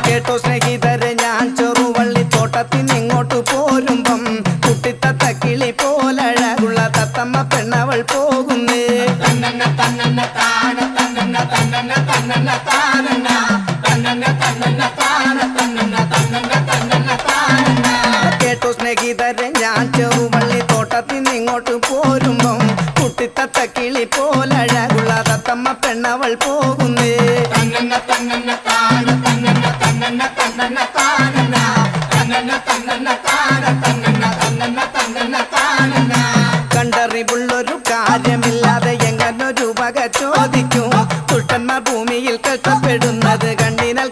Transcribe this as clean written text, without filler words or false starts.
കേട്ടോ സ്നേഹിതരെ ഞാൻ ചെറുവള്ളിത്തോട്ടത്തിനിങ്ങോട്ടു പോരുമ്പം കുട്ടിത്തത്ത കിളി പോലഴകുള്ള തത്തമ്മ പെണ്ണവൾ പോകുന്നേ. കേട്ടോ സ്നേഹിതരെ ഞാൻ ചെറുവള്ളിത്തോട്ടത്തിനിങ്ങോട്ടു പോരുമ്പം കുട്ടിത്തത്ത കിളി പോലഴകുള്ള തത്തമ്മ പെണ്ണവൾ പോകുന്നേ. കണ്ടറിവുള്ളൊരു കാര്യമില്ലാതെ എങ്ങനൊരു വക ചോദിക്കും. ദുഷ്ടന്മാർ ഭൂമിയിൽ കഷ്ടപ്പെടുന്നത് കണ്ടിനാൽ